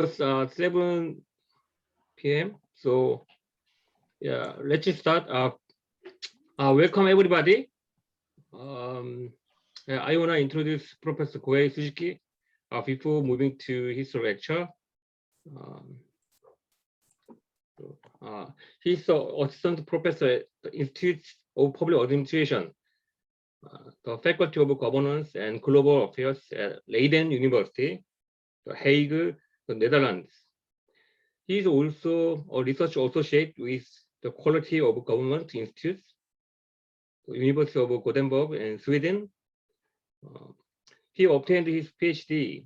It's 7 p.m. So yeah, let's just start. Welcome everybody. I want to introduce Professor Kohei Suzuki before moving to his lecture. He's an assistant professor at the Institute of Public Administration, the Faculty of Governance and Global Affairs at Leiden University, The Hague, the Netherlands. He is also a research associate with the Quality of Government Institute, the University of Gothenburg in Sweden. He obtained his PhD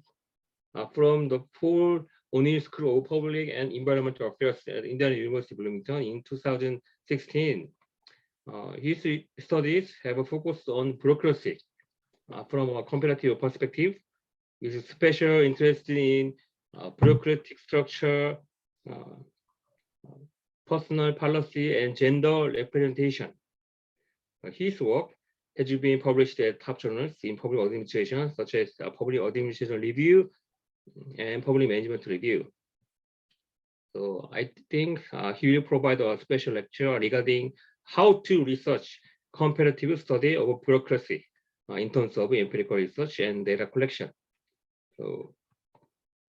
from the Paul O'Neill School of Public and Environmental Affairs at Indiana University, Bloomington in 2016. His studies have a focus on bureaucracy from a comparative perspective, with special interest in bureaucratic structure, personal policy, and gender representation. His work has been published at top journals in public administration, such as Public Administration Review and Public Management Review. So I think he will provide a special lecture regarding how to research comparative study of bureaucracy in terms of empirical research and data collection. So,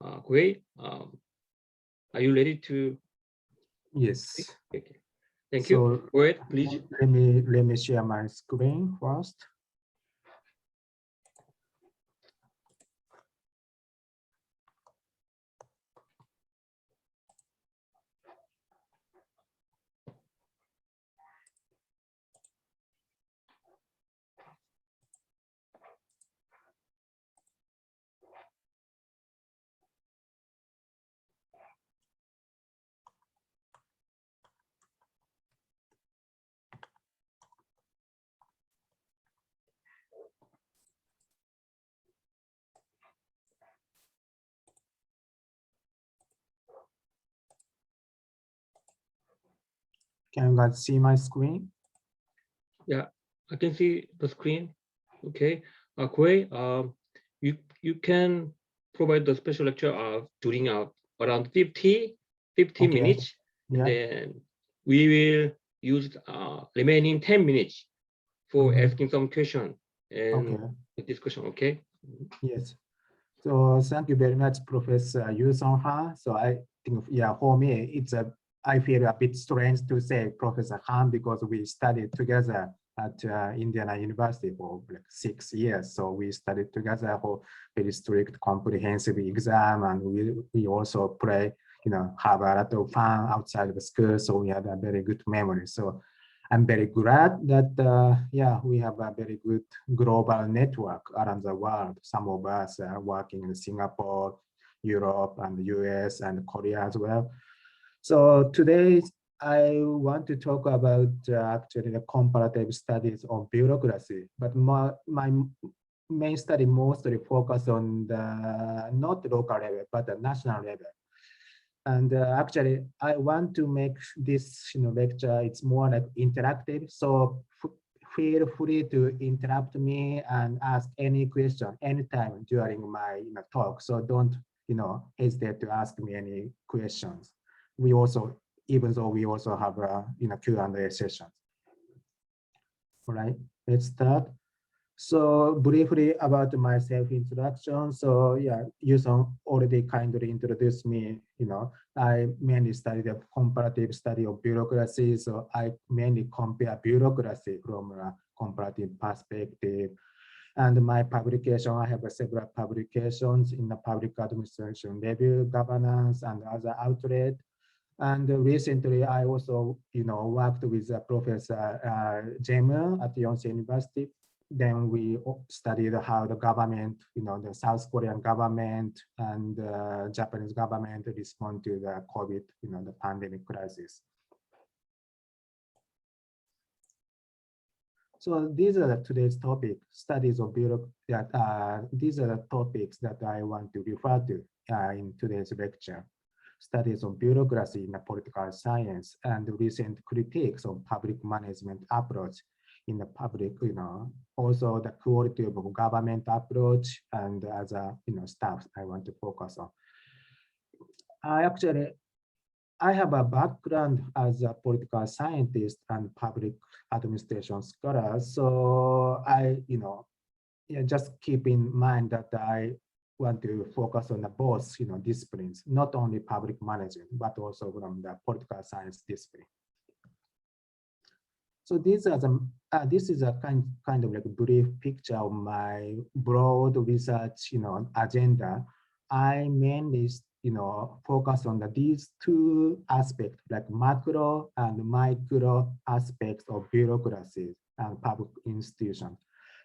Kohei, are you ready to? Yes. Okay. Thank you. Go ahead, please. Let me share my screen first. Can you guys see my screen? Yeah, I can see the screen. Okay, Kohei, you can provide the special lecture during around 50 okay. minutes. Yeah. Then we will use remaining 10 minutes for asking some question and discussion. Okay. Yes. So thank you very much, Professor Yu Song-ha. So I think, yeah, for me, I feel a bit strange to say Professor Han because we studied together at Indiana University for like 6 years. So we studied together for very strict comprehensive exam, and we also have a lot of fun outside of the school. So we have a very good memory. So I'm very glad that, yeah, we have a very good global network around the world. Some of us are working in Singapore, Europe, and the US, and Korea as well. So today, I want to talk about actually the comparative studies on bureaucracy, but my main study mostly focus on the not local level, but the national level. And actually, I want to make this lecture, it's more like interactive. So feel free to interrupt me and ask any question anytime during my talk. So don't hesitate to ask me any questions. We also, even though we also have a Q&A session. All right, let's start. So briefly about my self-introduction. So yeah, Yuson already kindly introduced me. I mainly studied a comparative study of bureaucracy. So I mainly compare bureaucracy from a comparative perspective. And my publication, I have several publications in the public administration review, governance, and other outlets. And recently, I also, worked with Professor Jemu at Yonsei University. Then we studied how the government, the South Korean government and Japanese government respond to the COVID, the pandemic crisis. So these are today's topic, studies of bureaucracy. These are the topics that I want to refer to in today's lecture. Studies on bureaucracy in the political science and recent critiques on public management approach in the public, also the quality of government approach and other, stuff I want to focus on. Actually, I have a background as a political scientist and public administration scholar. So yeah, just keep in mind that I want to focus on the both, disciplines, not only public management, but also from the political science discipline. So this is a kind of like brief picture of my broad research, agenda. I mainly, focus on these two aspects, like macro and micro aspects of bureaucracy and public institutions.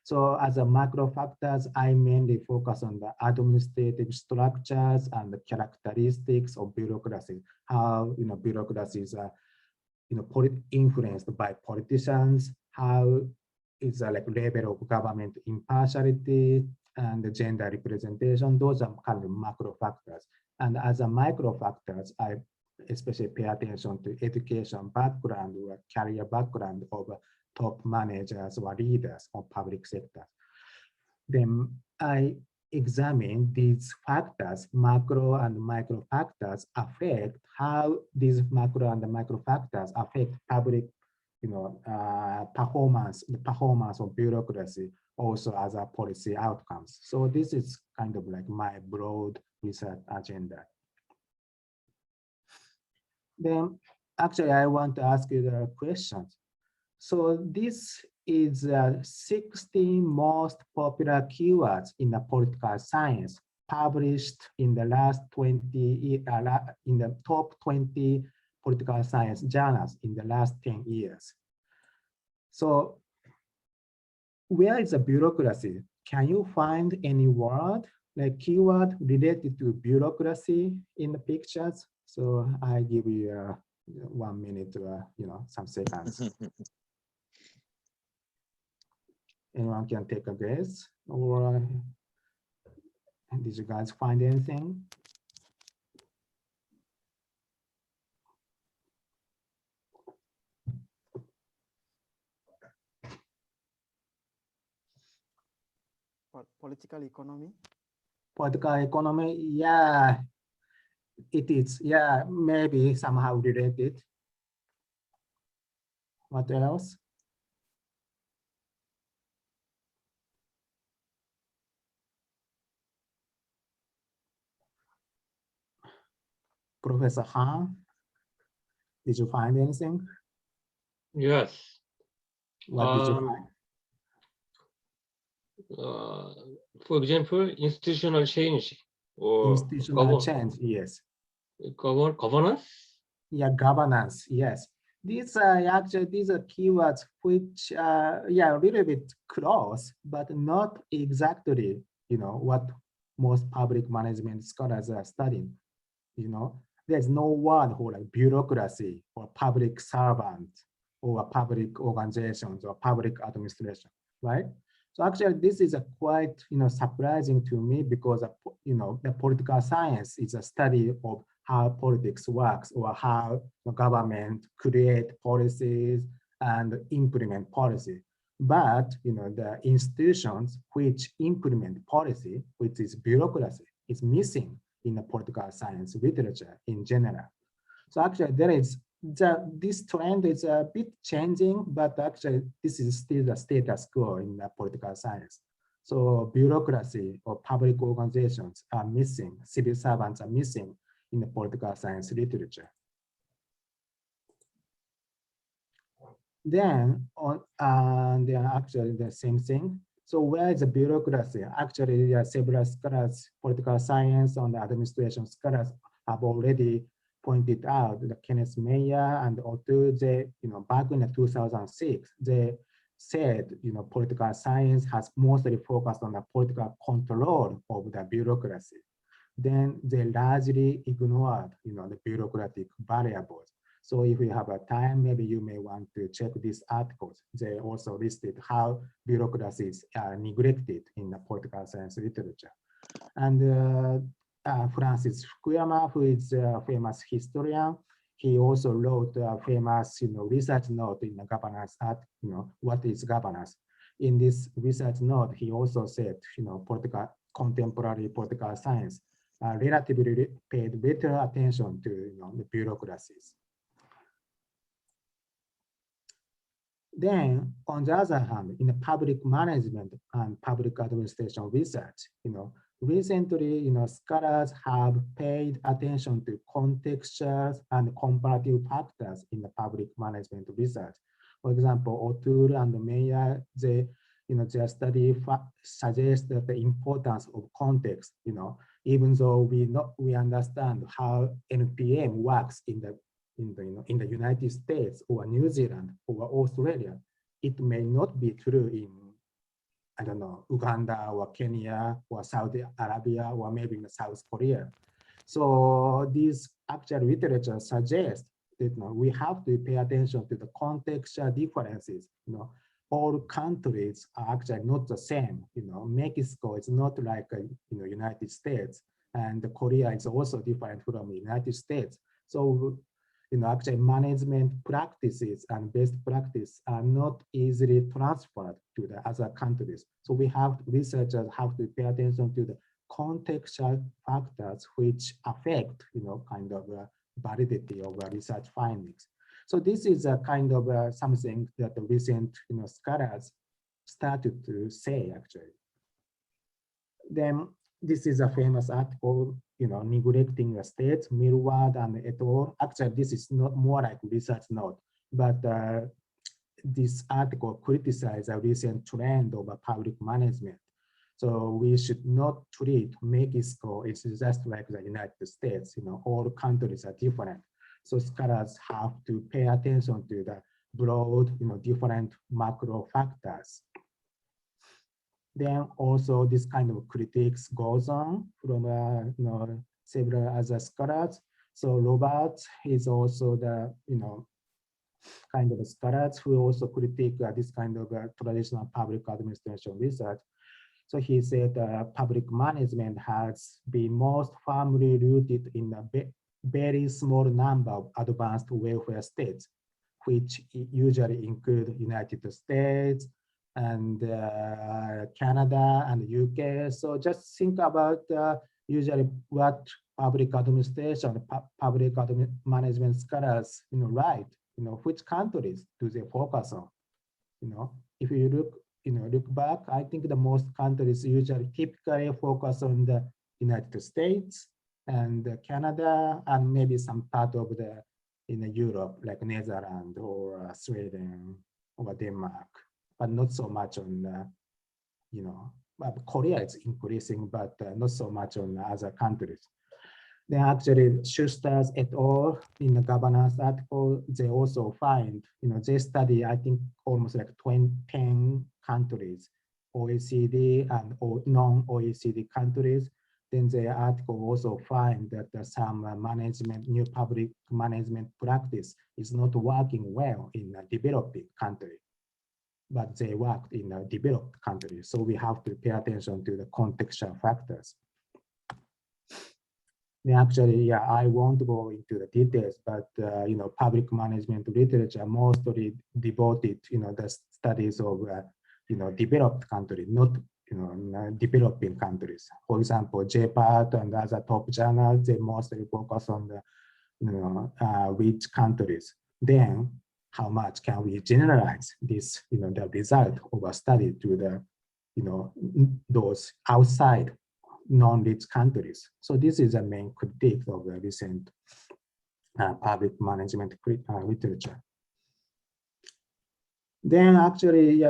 So as a macro factors, I mainly focus on the administrative structures and the characteristics of bureaucracy, how bureaucracies are influenced by politicians, how is like level of government impartiality and the gender representation. Those are kind of macro factors. And as a micro factors, I especially pay attention to education background or career background of top managers or leaders of public sector. Then I examine these factors, macro and micro factors, affect how these macro and micro factors affect public, performance, the performance of bureaucracy, also as a policy outcomes. So this is kind of like my broad research agenda. Then actually I want to ask you the questions. So this is 60 most popular keywords in the political science published in the last 20 in the top 20 political science journals in the last 10 years. So where is the bureaucracy? Can you find any word like keyword related to bureaucracy in the pictures? So I give you 1 minute, some seconds. Anyone can take a guess, or did you guys find anything? Political economy? Political economy, yeah, it is. Yeah, maybe somehow related. What else? Professor Han, did you find anything? Yes. What did you find? For example, institutional change or Institutional change, yes. Governance. Yeah, governance, yes. These are actually, these are keywords which are, yeah, a little bit close, but not exactly, what most public management scholars are studying. There's no word for like bureaucracy or public servant or public organizations or public administration, right? So actually, this is a quite, surprising to me because, the political science is a study of how politics works or how the government create policies and implement policy. But, the institutions which implement policy, which is bureaucracy, is missing in the political science literature in general. So actually there is this trend is a bit changing, but actually this is still the status quo in the political science. So bureaucracy or public organizations are missing, civil servants are missing in the political science literature. Then actually the same thing. So where is the bureaucracy? Actually, there are several scholars, political science and administration scholars have already pointed out that Kenneth Mayer and Otto, they, back in 2006, they said, political science has mostly focused on the political control of the bureaucracy. Then they largely ignored, the bureaucratic variables. So if you have a time, maybe you may want to check these articles. They also listed how bureaucracies are neglected in the political science literature. And Francis Fukuyama, who is a famous historian, he also wrote a famous, research note in the governance art, what is governance? In this research note, he also said, contemporary political science relatively paid little attention to the bureaucracies. Then, on the other hand, in the public management and public administration research, recently, scholars have paid attention to contextual and comparative factors in the public management research. For example, O'Toole and Meyer, their study suggests that the importance of context, even though we understand how NPM works in the United States or New Zealand or Australia, it may not be true in, I don't know, Uganda or Kenya or Saudi Arabia or maybe in South Korea. So this actual literature suggests that we have to pay attention to the contextual differences. All countries are actually not the same. Mexico is not like United States, and Korea is also different from the United States. So actually management practices and best practice are not easily transferred to the other countries. So researchers have to pay attention to the contextual factors which affect, kind of validity of research findings. So this is a kind of something that the recent, scholars started to say actually. Then this is a famous article, neglecting the states, Millward and et al. Actually, this is not more like research note, but this article criticized a recent trend of public management. So we should not treat Mexico, it's just like the United States, all countries are different. So scholars have to pay attention to the broad, different macro factors. Then also this kind of critiques goes on from several other scholars. So Robert is also the kind of scholars who also critique this kind of traditional public administration research. So he said public management has been most firmly rooted in a very small number of advanced welfare states, which usually include United States, and Canada and UK. So just think about usually what public administration, public management scholars, write. Which countries do they focus on? If you look back, I think the most countries usually typically focus on the United States and Canada and maybe some part of the Europe, like Netherlands or Sweden or Denmark, but not so much on, Korea is increasing, but not so much on other countries. Then actually Schuster's et al. In the governance article, they also find, they study, I think, almost like 10 countries, OECD and non-OECD countries. Then the article also find that some new public management practice is not working well in a developing country, but they worked in a developed country. So we have to pay attention to the contextual factors. Actually, I won't go into the details, but public management literature mostly devoted, the studies of developed countries, not developing countries. For example, JPAT and other top journals, they mostly focus on the rich countries. Then, how much can we generalize this, the result of a study to the, those outside non-rich countries? So this is a main critique of the recent public management literature. Then actually,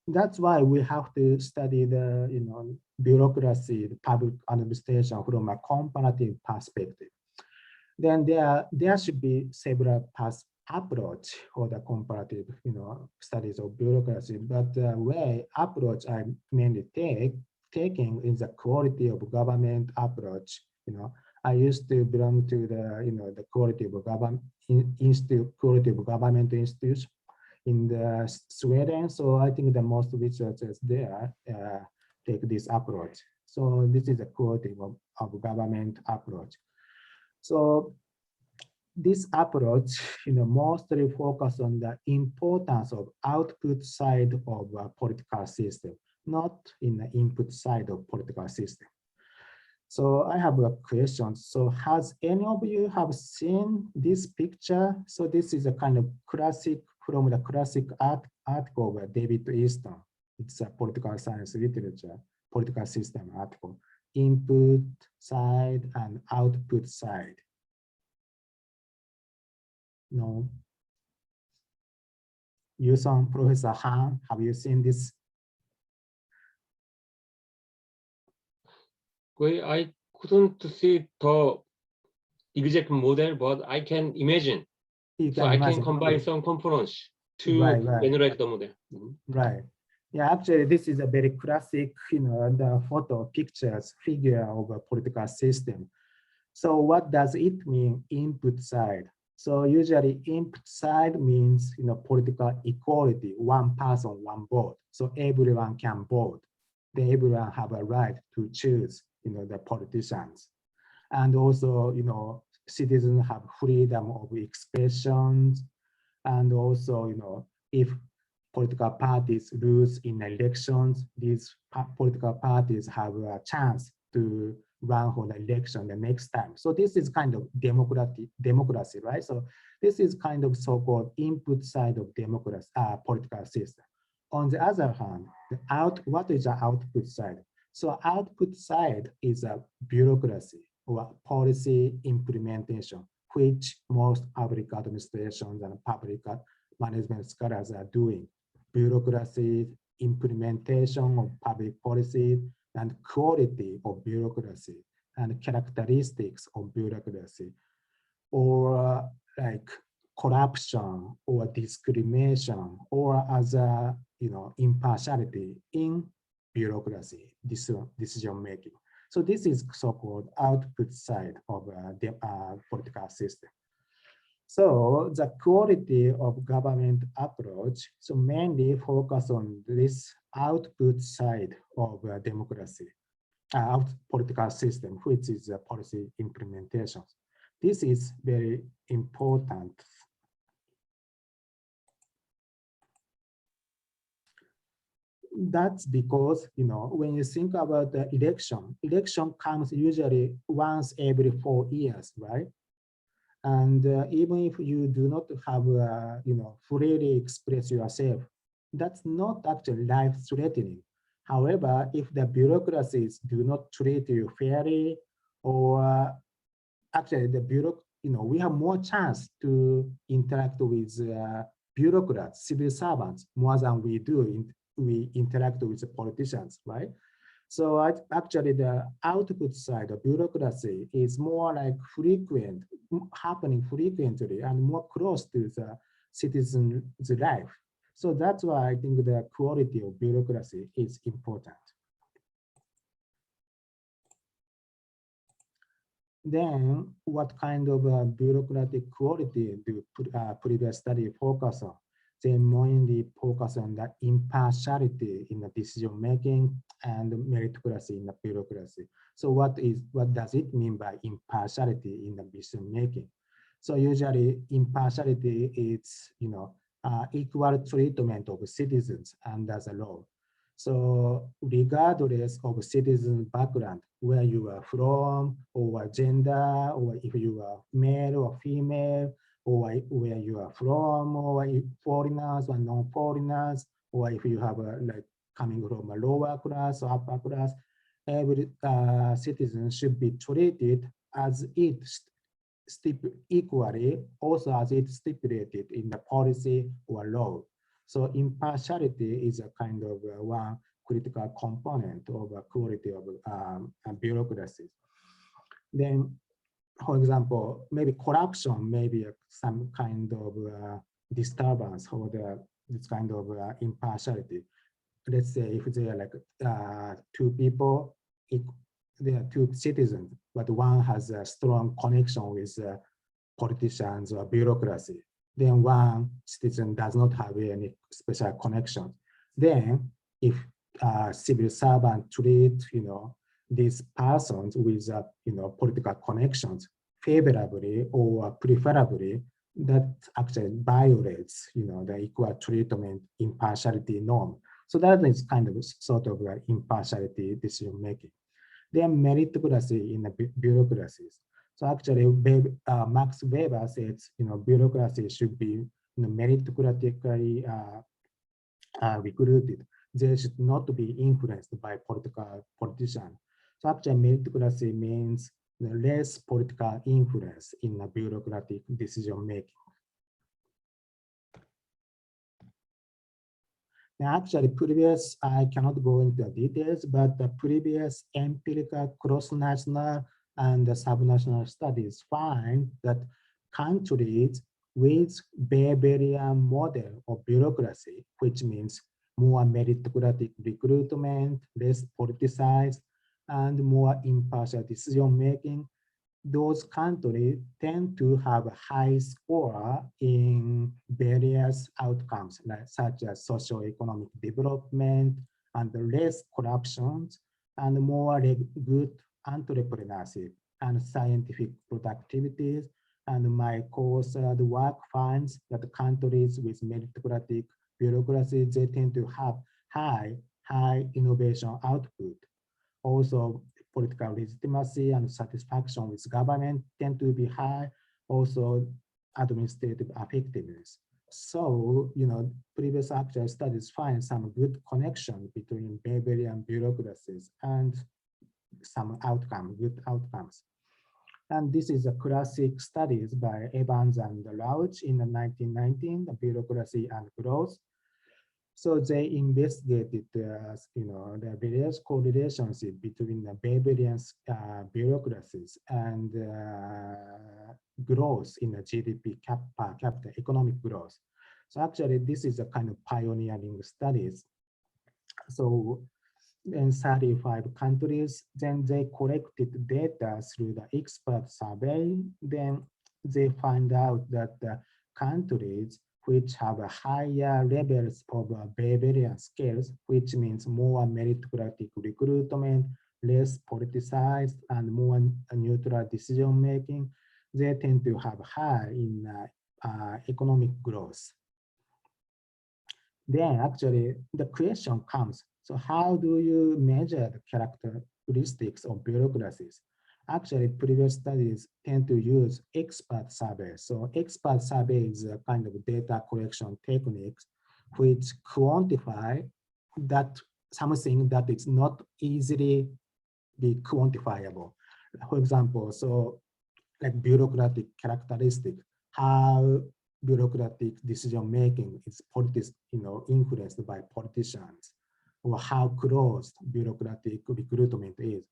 that's why we have to study the bureaucracy, the public administration from a comparative perspective. Then there should be several approach for the comparative studies of bureaucracy, but the way approach I mainly taking is the quality of government approach. I used to belong to the the quality of government institute in the Sweden. So I think the most researchers there take this approach. So this is the quality of government approach. So this approach, mostly focus on the importance of output side of a political system, not in the input side of political system. So I have a question. So has any of you have seen this picture? So this is a kind of classic from the classic article by David Easton. It's a political science literature, political system article. Input side and output side. No. Yuson, Professor Han, have you seen this? I couldn't see the exact model, but I can imagine. You So can I can imagine. combine some components to Right. generate the model. Right. Yeah, actually, this is a very classic, the photo pictures figure of a political system. So what does it mean, input side? So usually input side means, political equality, one person, one vote. So everyone can vote. Everyone have a right to choose, the politicians. And also, citizens have freedom of expressions. And also, if political parties lose in elections, these political parties have a chance to run for the election the next time. So this is kind of democracy, right? So this is kind of so-called input side of democracy, political system. On the other hand, what is the output side? So output side is a bureaucracy or policy implementation, which most public administrations and public management scholars are doing. Bureaucracy, implementation of public policy, and quality of bureaucracy, and characteristics of bureaucracy, or like corruption or discrimination or other, impartiality in bureaucracy, decision making. So this is so-called output side of the political system. So the quality of government approach, so mainly focus on this output side of democracy, political system, which is policy implementation. This is very important. That's because, when you think about the election comes usually once every 4 years, right? And even if you do not have, freely express yourself, that's not actually life-threatening. However, if the bureaucracies do not treat you fairly, or actually we have more chance to interact with bureaucrats, civil servants, more than we interact with politicians, right? So actually the output side of bureaucracy is more like happening frequently and more close to the citizen's life. So that's why I think the quality of bureaucracy is important. Then what kind of bureaucratic quality do previous study focus on? They mainly focus on the impartiality in the decision making and meritocracy in the bureaucracy. So what does it mean by impartiality in the decision making? So usually impartiality is, equal treatment of citizens under the law. So regardless of citizen background, where you are from, or gender, or if you are male or female, or where you are from, or if foreigners or non-foreigners, or if you have like coming from a lower class or upper class, every citizen should be treated as equally, also as it's stipulated in the policy or law. So impartiality is a kind of one critical component of quality of bureaucracy. Then, for example, maybe corruption may be some kind of disturbance or this kind of impartiality. Let's say if there are like two people, there are two citizens, but one has a strong connection with politicians or bureaucracy. Then one citizen does not have any special connection. Then if civil servant treat, these persons with, political connections favorably or preferably, that actually violates, the equal treatment impartiality norm. So that is kind of sort of impartiality decision making. Then meritocracy in the bureaucracies. So actually, Max Weber says, bureaucracy should be meritocratically recruited. They should not be influenced by politicians. So actually, meritocracy means less political influence in the bureaucratic decision making. Now, actually, I cannot go into the details, but the previous empirical cross-national and subnational studies find that countries with Bavarian model of bureaucracy, which means more meritocratic recruitment, less politicized, and more impartial decision-making, those countries tend to have a high score in various outcomes, such as socio-economic development and less corruption and more good entrepreneurship and scientific productivities. And my co-authored work finds that countries with meritocratic bureaucracy, they tend to have high innovation output. Also, political legitimacy and satisfaction with government tend to be high, also administrative effectiveness. So, previous actual studies find some good connection between Bavarian bureaucracies and some good outcomes. And this is a classic studies by Evans and Rauch in the 1919, the bureaucracy and growth. So they investigated, the various correlations between the Bavarian bureaucracies and growth in the GDP per capita economic growth. So actually, this is a kind of pioneering studies. So in 35 countries, then they collected data through the expert survey. Then they find out that the countries which have a higher levels of Bavarian skills, which means more meritocratic recruitment, less politicized, and more neutral decision making, they tend to have high in economic growth. Then actually the question comes, so how do you measure the characteristics of bureaucracies? Actually, previous studies tend to use expert surveys. So expert survey is a kind of data collection techniques which quantify that something that is not easily be quantifiable. For example, so like bureaucratic characteristic, how bureaucratic decision making is influenced by politicians, or how close bureaucratic recruitment is.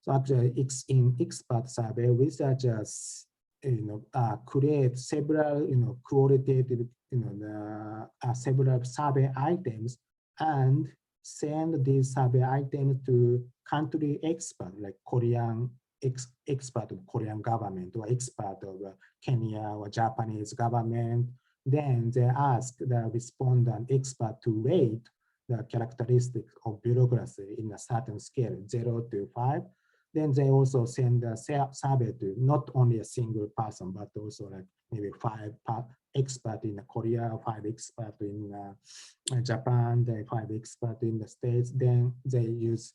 So actually, in expert survey, researchers create several qualitative several survey items and send these survey items to country expert like Korean expert of Korean government or expert of Kenya or Japanese government. Then they ask the respondent expert to rate the characteristics of bureaucracy in a certain scale, 0 to 5. Then they also send a survey to not only a single person, but also like maybe 5 experts in Korea, 5 experts in Japan, then 5 experts in the States. Then they use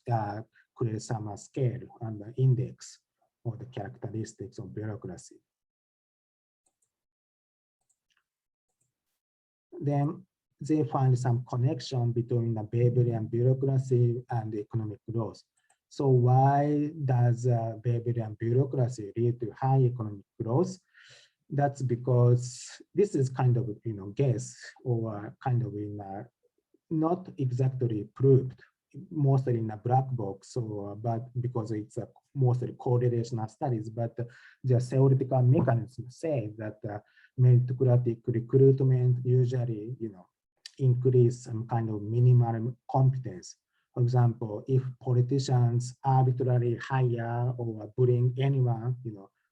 create some scale and the index of the characteristics of bureaucracy. Then they find some connection between the Bavarian bureaucracy and economic growth. So why does Bavarian bureaucracy lead to high economic growth? That's because this is kind of guess or kind of not exactly proved, mostly in a black box, but because it's mostly correlational studies, but the theoretical mechanism say that meritocratic recruitment usually increase some kind of minimal competence. For example, if politicians arbitrarily hire or bring anyone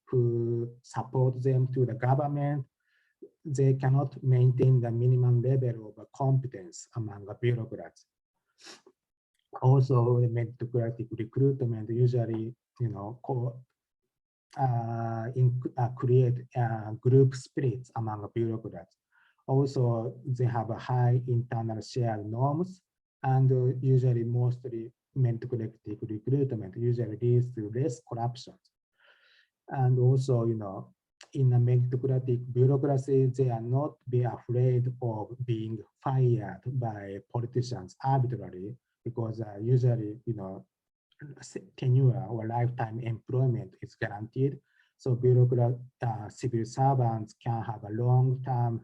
who support them to the government, they cannot maintain the minimum level of competence among the bureaucrats. Also, the meritocratic recruitment usually create group splits among bureaucrats. Also, they have a high internal shared norms, and usually mostly meritocratic recruitment usually leads to less corruption. And also, in a meritocratic bureaucracy, they are not be afraid of being fired by politicians arbitrarily, because usually, tenure or lifetime employment is guaranteed. So civil servants can have a long-term,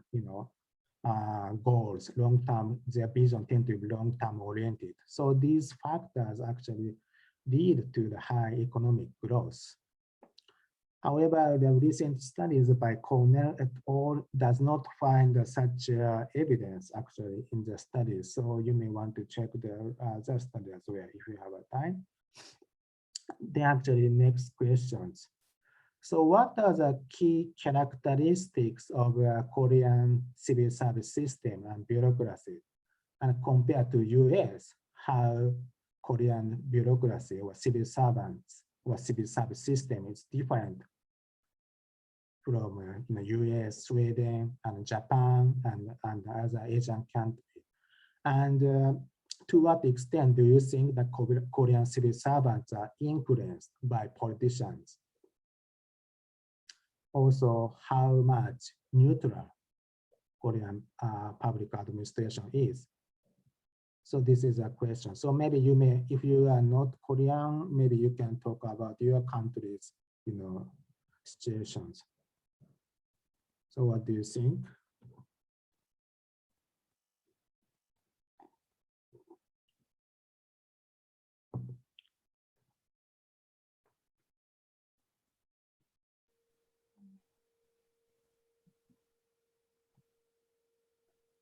goals, long-term, their vision tend to be long-term oriented. So these factors actually lead to the high economic growth. However, the recent studies by Cornell et al. Does not find such evidence actually in the studies. So you may want to check the study as well if you have a time. Then actually next questions. So what are the key characteristics of Korean civil service system and bureaucracy? And compared to US, how Korean bureaucracy or civil servants or civil service system is different from US, Sweden, and Japan, and other Asian countries. And to what extent do you think that Korean civil servants are influenced by politicians? Also, how much neutral Korean public administration is? So this is a question. So maybe you may, if you are not Korean, maybe you can talk about your country's, situations. So what do you think?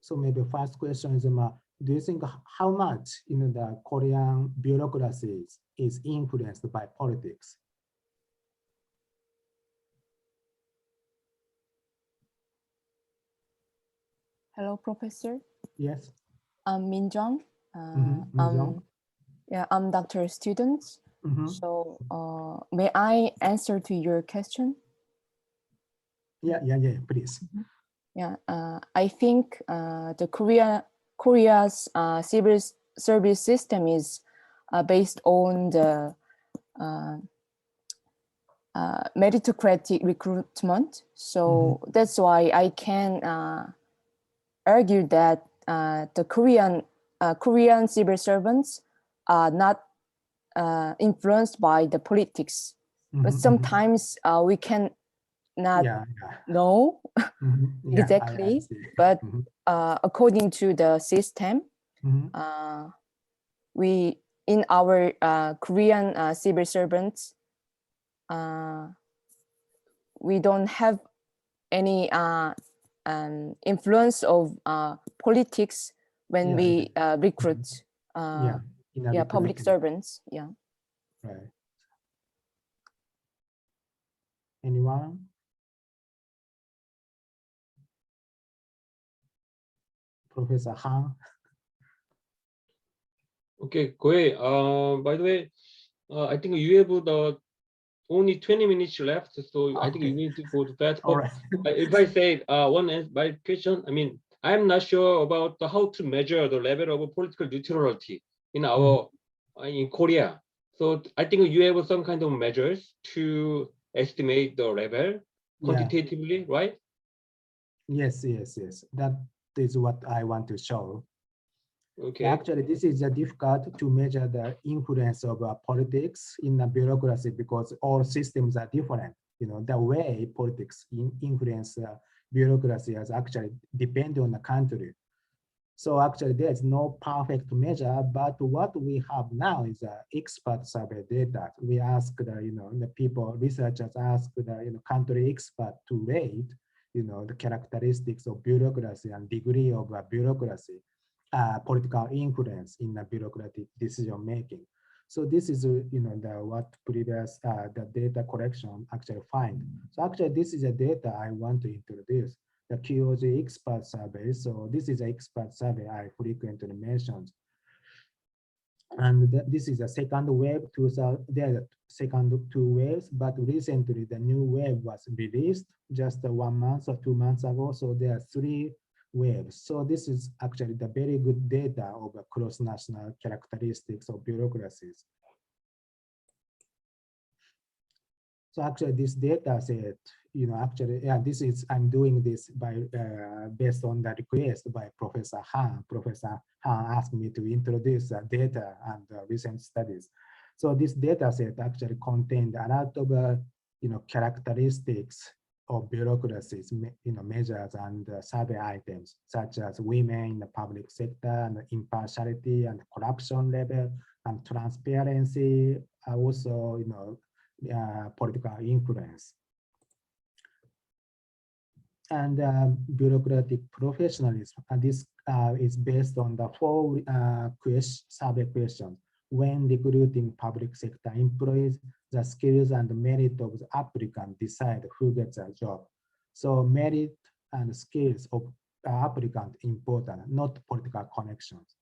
So maybe first question is, do you think how much the Korean bureaucracy is influenced by politics? Hello, Professor. Yes. I'm Min Jung. Yeah, I'm Dr. Student. So may I answer to your question? Yeah, please. Yeah, I think the Korea's civil service system is based on the meritocratic recruitment. So that's why I can argue that the Korean civil servants are not influenced by the politics. But sometimes we can not know exactly, but according to the system, we in our Korean civil servants, we don't have any influence of politics when we recruit public servants. Yeah. Right. Anyone? Professor Han. Okay, Kohei. By the way, I think you have the only 20 minutes left, so I think you need to go to that. All right. If I say my question, I mean, I'm not sure about how to measure the level of political neutrality in our in Korea. So I think you have some kind of measures to estimate the level quantitatively, right? Yes. That is what I want to show. Okay. Actually, this is difficult to measure the influence of politics in the bureaucracy because all systems are different. The way politics influence bureaucracy is actually depend on the country. So actually, there is no perfect measure, but what we have now is expert survey data. We ask the people, researchers ask the country expert to rate the characteristics of bureaucracy and degree of bureaucracy. Political influence in the bureaucratic decision making. So this is what previous the data collection actually find. So actually this is a data I want to introduce, the QOG expert survey. So this is an expert survey I frequently mentioned. And this is a second wave. There are second two waves, but recently the new wave was released just 1 month or 2 months ago. So there are 3 web. So this is actually the very good data of cross-national characteristics of bureaucracies. So actually this data set, actually, yeah, I'm doing this by based on the request by Professor Han. Professor Han asked me to introduce data and recent studies. So this data set actually contained a lot of, characteristics of bureaucracies, measures and survey items, such as women in the public sector and impartiality and corruption level and transparency, also, political influence. And bureaucratic professionalism. And this is based on the 4 survey questions. When recruiting public sector employees, the skills and merit of the applicant decide who gets a job. So merit and skills of the applicant important, not political connections.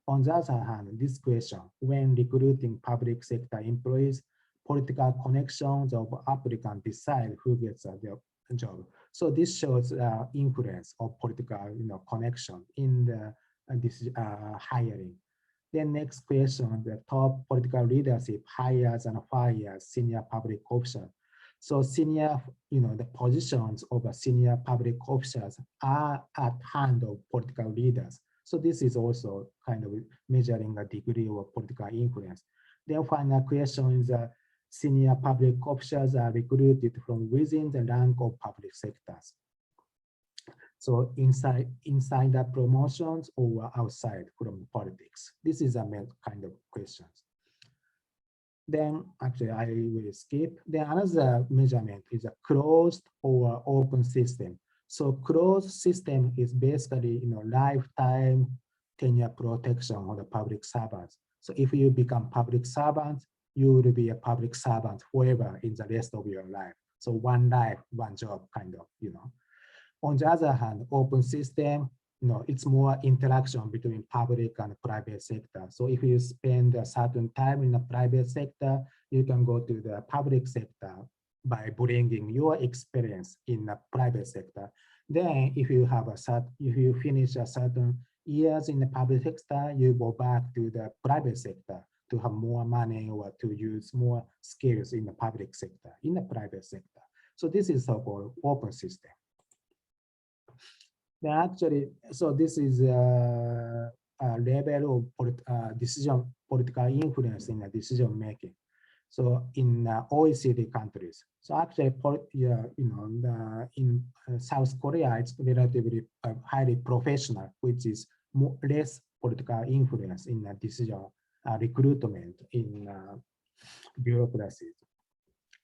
On the other hand, this question, when recruiting public sector employees, political connections of applicant decide who gets a job. So this shows influence of political, connection in the this hiring. Then next question, the top political leadership hires and fires senior public officials. So senior, the positions of senior public officials are at hand of political leaders. So this is also kind of measuring a degree of political influence. Then final question is senior public officials are recruited from within the rank of public sectors. So inside the promotions or outside from politics. This is a main kind of questions. Then actually I will skip. Then another measurement is a closed or open system. So closed system is basically lifetime tenure protection of the public servants. So if you become public servants, you will be a public servant forever in the rest of your life. So one life, one job kind of, On the other hand, open system, it's more interaction between public and private sector. So if you spend a certain time in the private sector, you can go to the public sector by bringing your experience in the private sector. Then if you finish a certain years in the public sector, you go back to the private sector to have more money or to use more skills in the public sector, in the private sector. So this is so-called open system. Then actually, so this is a level of political influence in the decision making. So in OECD countries, so actually, in South Korea, it's relatively highly professional, which is less political influence in the decision recruitment in bureaucracies,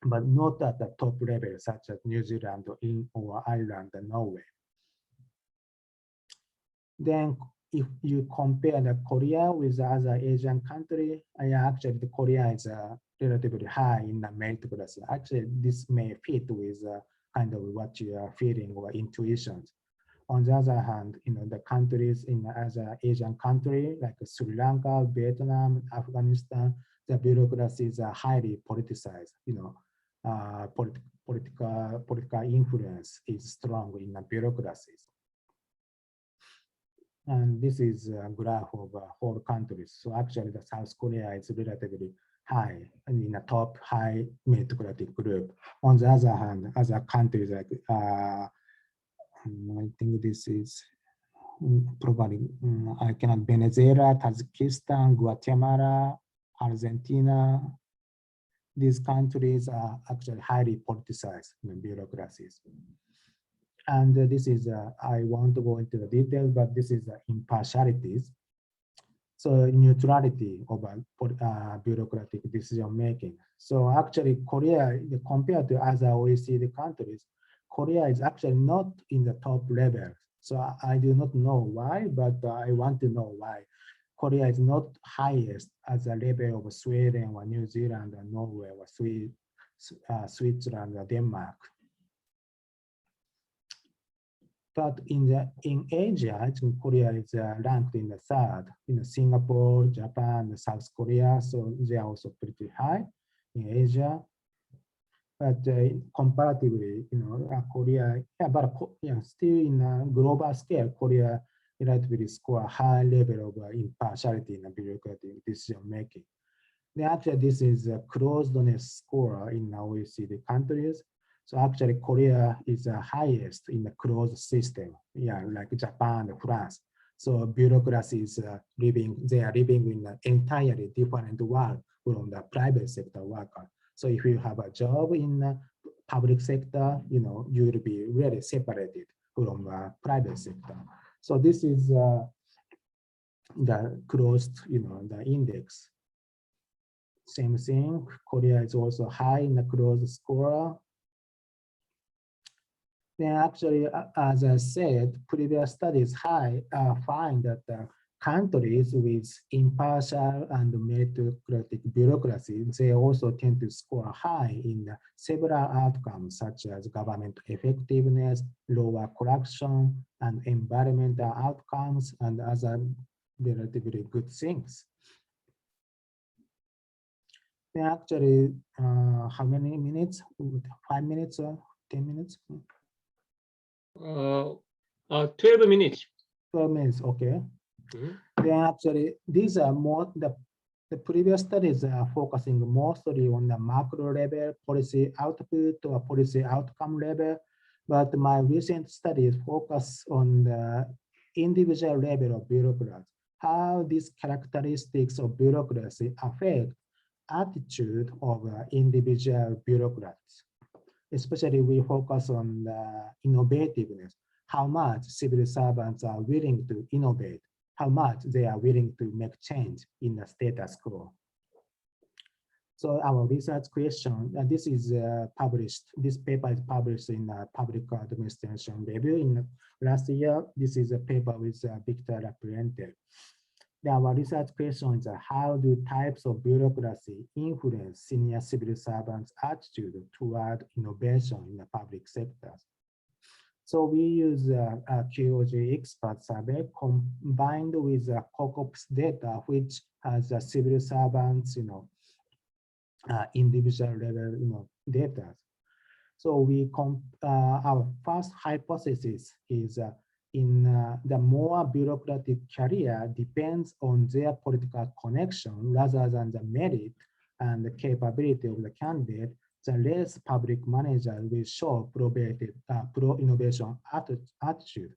but not at the top level, such as New Zealand or Ireland and Norway. Then if you compare the Korea with the other Asian country, actually the Korea is relatively high in the meritocracy. Actually, this may fit with kind of what you are feeling or intuitions. On the other hand, the countries in other Asian country like Sri Lanka, Vietnam, Afghanistan, the bureaucracies are highly politicized. Political influence is strong in the bureaucracies. And this is a graph of whole countries. So actually, the South Korea is relatively high and in the top high meritocratic group. On the other hand, other countries like I think this is probably I cannot Venezuela, Tajikistan, Guatemala, Argentina. These countries are actually highly politicized in bureaucracies. And this is, I won't go into the details, but this is impartialities. So neutrality of bureaucratic decision making. So actually Korea, compared to other OECD countries, Korea is actually not in the top level. So I do not know why, but I want to know why. Korea is not highest as a level of Sweden or New Zealand or Norway or Switzerland or Denmark. But in Asia, I think Korea is ranked in the third. In Singapore, Japan, South Korea, so they are also pretty high in Asia. but comparatively, Korea, yeah, but still in a global scale, Korea relatively score a high level of impartiality in bureaucratic decision making. Then actually, this is a closedness score in OECD countries. So actually, Korea is the highest in the closed system, yeah, like Japan and France. So bureaucracy is they are living in an entirely different world from the private sector worker. So if you have a job in the public sector, you will be really separated from the private sector. So this is the closed, the index. Same thing, Korea is also high in the closed score. Then actually, as I said, previous studies find that countries with impartial and meritocratic bureaucracy, they also tend to score high in several outcomes such as government effectiveness, lower corruption, and environmental outcomes, and other relatively good things. Then actually, how many minutes? 5 minutes or 10 minutes? 12 minutes. 12 minutes, okay. Mhm. Then actually, these are more, the previous studies are focusing mostly on the macro level, policy output or policy outcome level, but my recent studies focus on the individual level of bureaucrats, how these characteristics of bureaucracy affect attitude of individual bureaucrats. Especially we focus on the innovativeness, how much civil servants are willing to innovate, how much they are willing to make change in the status quo. So our research question, this is published, this paper is published in Public Administration Review in last year. This is a paper with Victor Lapuente. Our research question is how do types of bureaucracy influence senior civil servants' attitude toward innovation in the public sectors? So we use a QOG expert survey combined with COCOPS data, which has civil servants, individual level, data. So our first hypothesis is the more bureaucratic career depends on their political connection rather than the merit and the capability of the candidate, the less public manager will show pro-innovation attitude.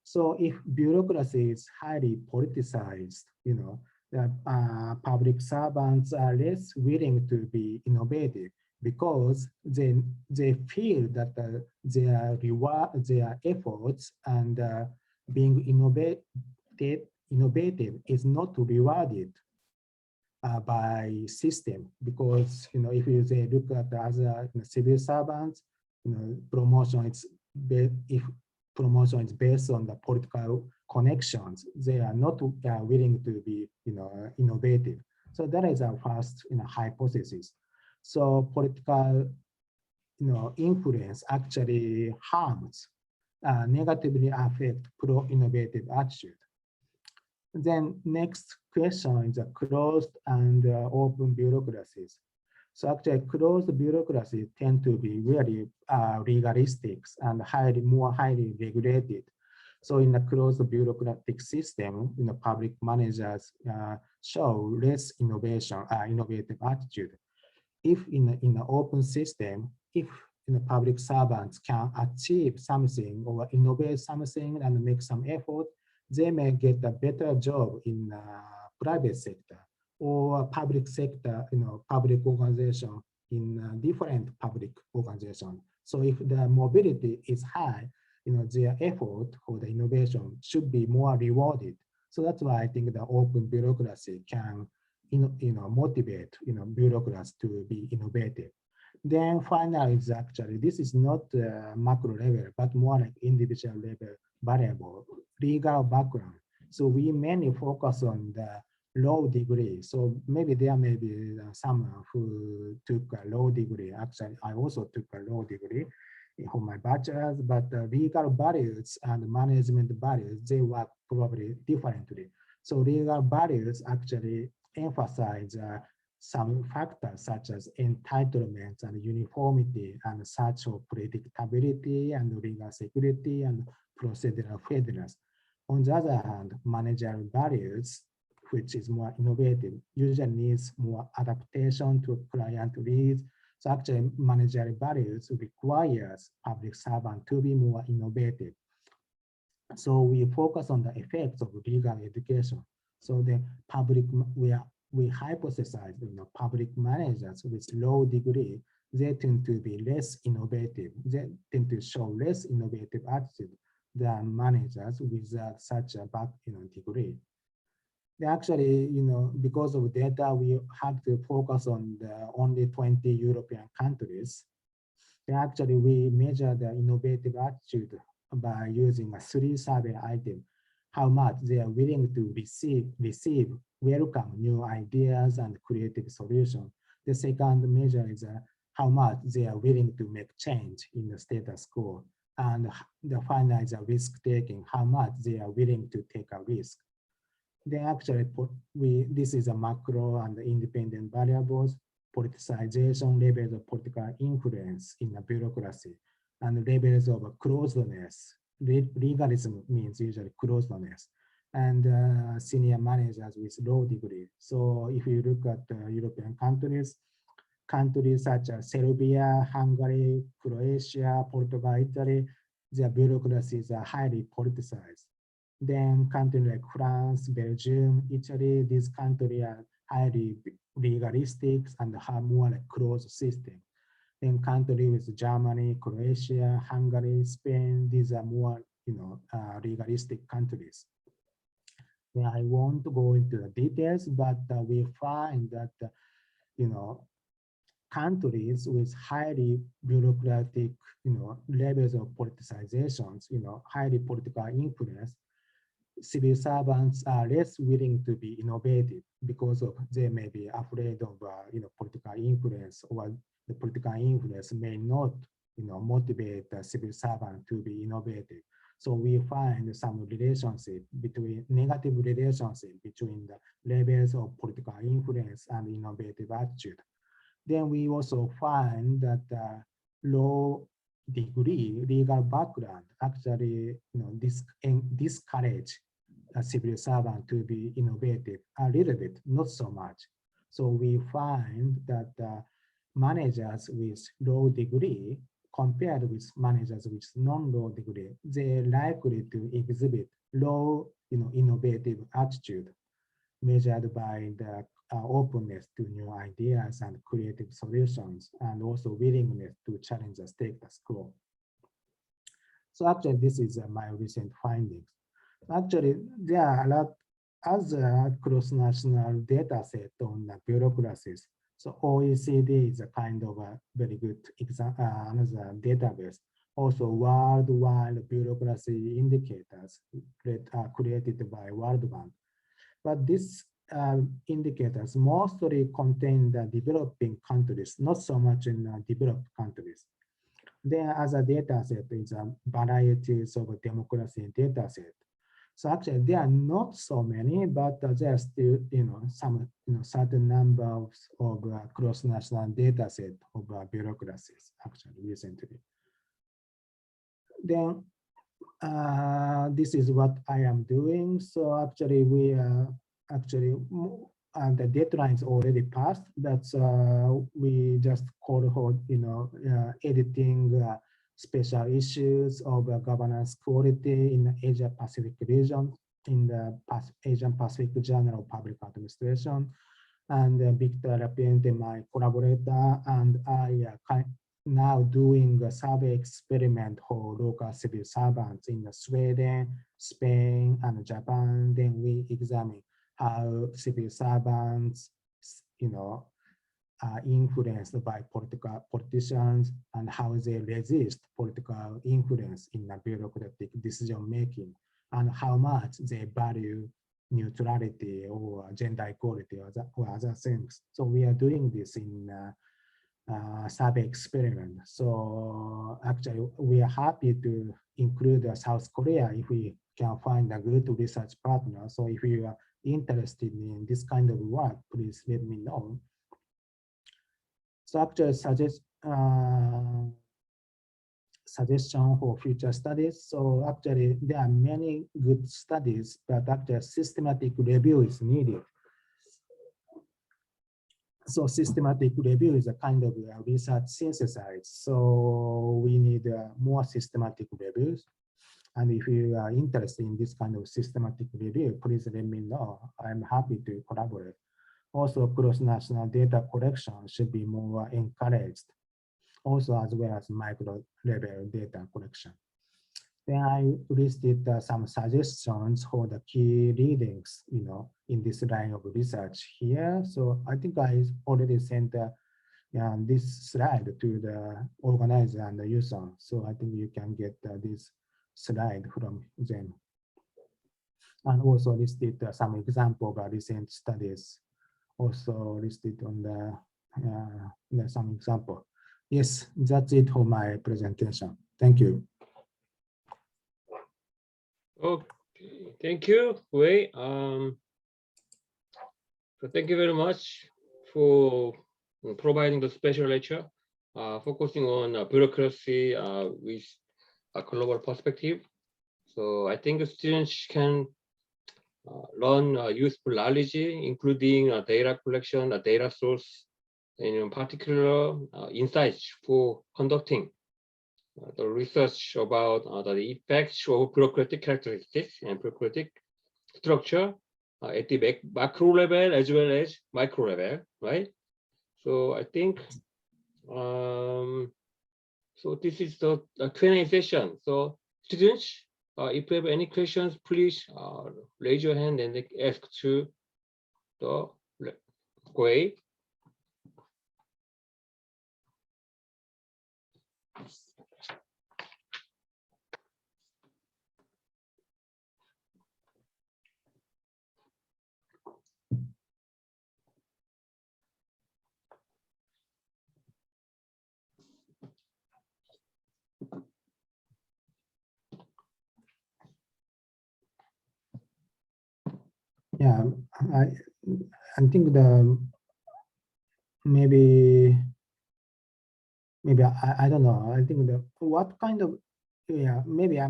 So if bureaucracy is highly politicized, the public servants are less willing to be innovative because they feel that their efforts and being innovative is not rewarded by system, because if you look at the other civil servants, promotion is if promotion is based on the political connections, they are not willing to be innovative. So that is our first hypothesis. So political influence actually harms, negatively affect pro-innovative attitude. Then next question is closed and open bureaucracies. So actually closed bureaucracies tend to be really legalistic and more highly regulated. So in a closed bureaucratic system, public managers show less innovative attitude. If in an open system, if public servants can achieve something or innovate something and make some effort, they may get a better job in private sector or public sector, public organization in different public organization. So if the mobility is high, their effort for the innovation should be more rewarded. So that's why I think the open bureaucracy can, motivate, bureaucrats to be innovative. Then finally, is actually, this is not macro level, but more like individual level variable, legal background. So we mainly focus on the law degree. So maybe there may be someone who took a law degree. Actually, I also took a law degree for my bachelor's, but the legal values and management values, they work probably differently. So legal values actually emphasize some factors such as entitlements and uniformity and such of predictability and legal security and procedural fairness. On the other hand, managerial values, which is more innovative, usually needs more adaptation to client needs. So actually managerial values requires public servant to be more innovative. So we focus on the effects of legal education. So the public, we hypothesize, public managers with low degree, they tend to be less innovative. They tend to show less innovative attitude than managers with such a back, degree. They actually, because of data, we have to focus on the only 20 European countries. Actually, we measure the innovative attitude by using a 3 survey item, how much they are willing to receive, welcome new ideas and creative solutions. The second measure is how much they are willing to make change in the status quo. And the final is a risk taking, how much they are willing to take a risk. They actually this is a macro and independent variables, politicization, levels of political influence in the bureaucracy, and levels of closeness. Legalism means usually closeness, and senior managers with low degree. So if you look at European countries such as Serbia, Hungary, Croatia, Portugal, Italy, their bureaucracies are highly politicized. Then countries like France, Belgium, Italy, these countries are highly legalistic and have more like closed system. Then countries with Germany, Croatia, Hungary, Spain, these are more, legalistic countries. Then I won't go into the details, but we find that, countries with highly bureaucratic, levels of politicizations, highly political influence, civil servants are less willing to be innovative because of they may be afraid of political influence, or the political influence may not motivate the civil servant to be innovative. So we find some relationship between negative relationship between the levels of political influence and innovative attitude. Then we also find that low degree legal background actually discourage a civil servant to be innovative a little bit, not so much. So we find that managers with low degree compared with managers with non-low degree, they're likely to exhibit low innovative attitude measured by the openness to new ideas and creative solutions, and also willingness to challenge the status quo. So actually, this is my recent findings. Actually, there are a lot other cross-national data set on the bureaucracies. So OECD is a kind of a very good another database. Also, worldwide bureaucracy indicators created by World Bank. But these indicators mostly contain the developing countries, not so much in developed countries. There are other data set is a varieties of democracy data set. So actually, there are not so many, but there are still, some, certain numbers of cross-national data set of bureaucracies actually recently. Then this is what I am doing. So actually, we the deadline is already passed. That's we just call for editing special issues of governance quality in the Asia Pacific region in the Asian Pacific Journal of Public Administration, and Victor Lapiente, my collaborator, and I are now doing a survey experiment for local civil servants in Sweden, Spain, and Japan. Then we examine how civil servants, are influenced by politicians, and how they resist political influence in the bureaucratic decision making, and how much they value neutrality or gender equality or other things. So we are doing this in survey experiment. So actually, we are happy to include South Korea if we can find a good research partner. So if you are interested in this kind of work, please let me know. So actually suggestion for future studies. So actually there are many good studies, but actually systematic review is needed. So systematic review is a kind of research synthesis. So we need more systematic reviews. And if you are interested in this kind of systematic review, please let me know. I'm happy to collaborate. Also, cross-national data collection should be more encouraged, also as well as micro-level data collection. Then I listed some suggestions for the key readings, in this line of research here. So I think I already sent this slide to the organizer and the user. So I think you can get this slide from them. And also listed some example of recent studies, also listed on the some example. Yes, that's it for my presentation. Thank you. Okay, thank you, Wei. So thank you very much for providing the special lecture, focusing on bureaucracy with a global perspective. So I think the students can learn useful knowledge, including data collection, data source, and in particular insights for conducting the research about the effects of bureaucratic characteristics and bureaucratic structure at the macro level as well as micro level, right? So I think so this is the Q&A session. So students, if you have any questions, please raise your hand and ask to the Kohei. Yeah, I think maybe I don't know. I think what kind of, maybe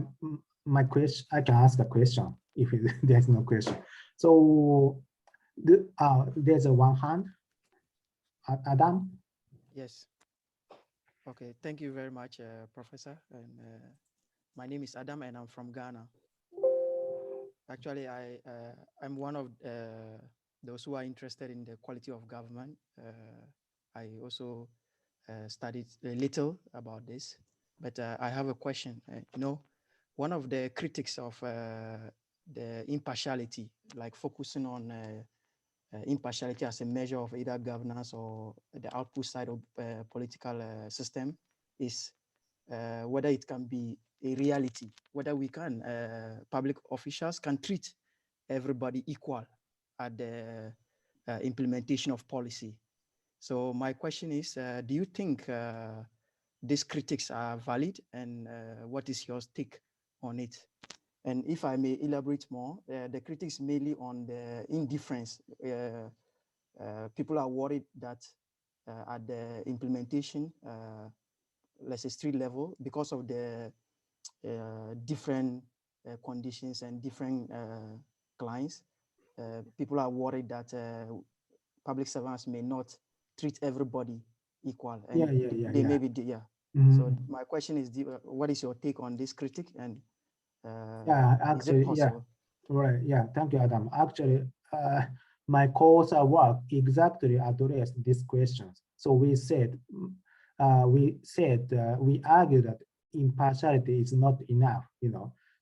my question, I can ask a question if there's no question. So there's a one hand. Adam? Yes. Okay, thank you very much, Professor. And my name is Adam and I'm from Ghana. Actually, I'm one of those who are interested in the quality of government. I also studied a little about this, but I have a question. One of the critics of the impartiality, like focusing on impartiality as a measure of either governance or the output side of political system, is whether it can be a reality, whether we can, public officials can treat everybody equal at the implementation of policy. So my question is, do you think these critics are valid, and what is your take on it? And if I may elaborate more, the critics mainly on the indifference. People are worried that at the implementation, let's say street level, because of the different conditions and different clients, people are worried that public servants may not treat everybody equal, and they may be, Mm-hmm. So my question is, what is your take on this critic? And actually, right, thank you, Adam. Actually, my course work exactly addressed these questions. So we argue that impartiality is not enough,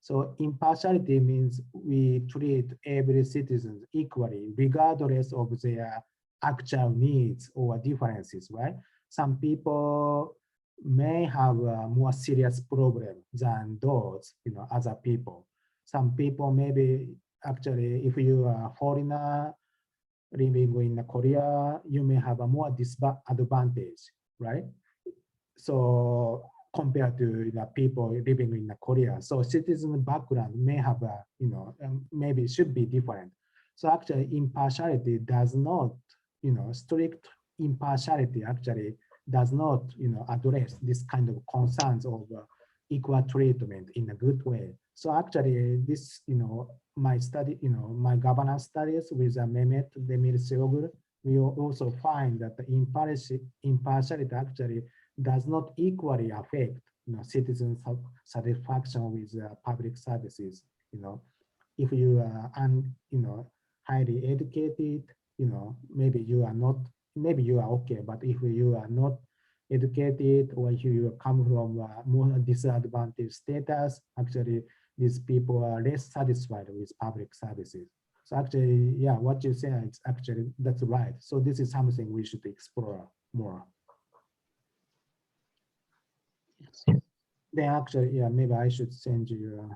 So impartiality means we treat every citizen equally, regardless of their actual needs or differences, right? Some people may have a more serious problem than those, other people. Some people maybe, actually, if you are a foreigner living in Korea, you may have a more disadvantage, right? So compared to the people living in Korea, so citizen background may have a, maybe should be different. So actually, impartiality does not, strict impartiality actually does not, address this kind of concerns of equal treatment in a good way. So actually, this, my study, my governance studies with Mehmet Demir Seogul, we also find that the impartiality actually does not equally affect, citizens' satisfaction with public services. If you are, highly educated, maybe you are not, maybe you are okay, but if you are not educated or if you come from a more disadvantaged status, actually these people are less satisfied with public services. So actually, yeah, what you say is actually, that's right. So this is something we should explore more. Then actually, yeah, maybe I should send you.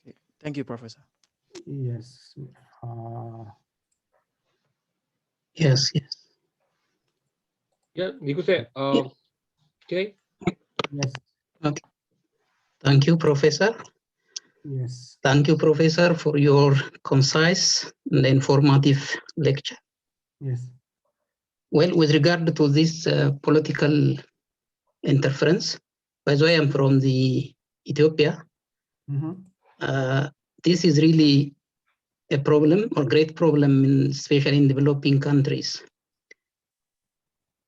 Okay. Thank you, Professor. Yes. Yes. Yeah, Nikuse, okay. Yes. Okay. Thank you, Professor. Yes. Thank you, Professor, for your concise and informative lecture. Yes. Well, with regard to this political interference, by the way, I'm from the Ethiopia. This is really a problem or great problem, especially in developing countries.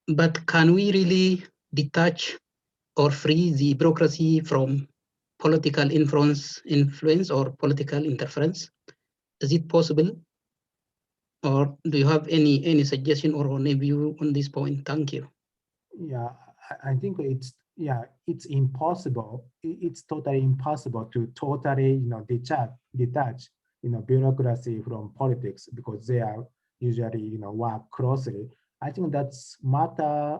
But can we really detach or free the bureaucracy from political influence or political interference? Is it possible? Or do you have any suggestion or any view on this point? Thank you. Yeah, I think it's impossible. It's totally impossible to totally, detach, bureaucracy from politics because they are usually, work closely. I think that's matter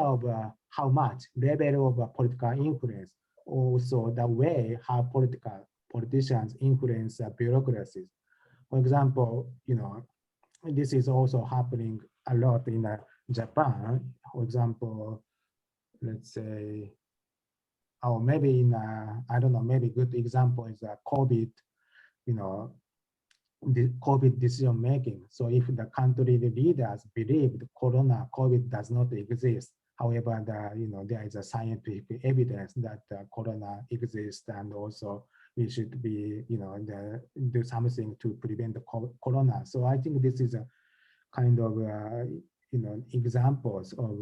of how much level of political influence, also the way how politicians influence bureaucracies. For example, this is also happening a lot in Japan. For example, let's say, or maybe in, I don't know, maybe a good example is COVID, the COVID decision making. So if the country leaders believe the COVID does not exist, however, there is a scientific evidence that corona exists, and also we should be, do something to prevent the corona. So I think this is a kind of, examples of,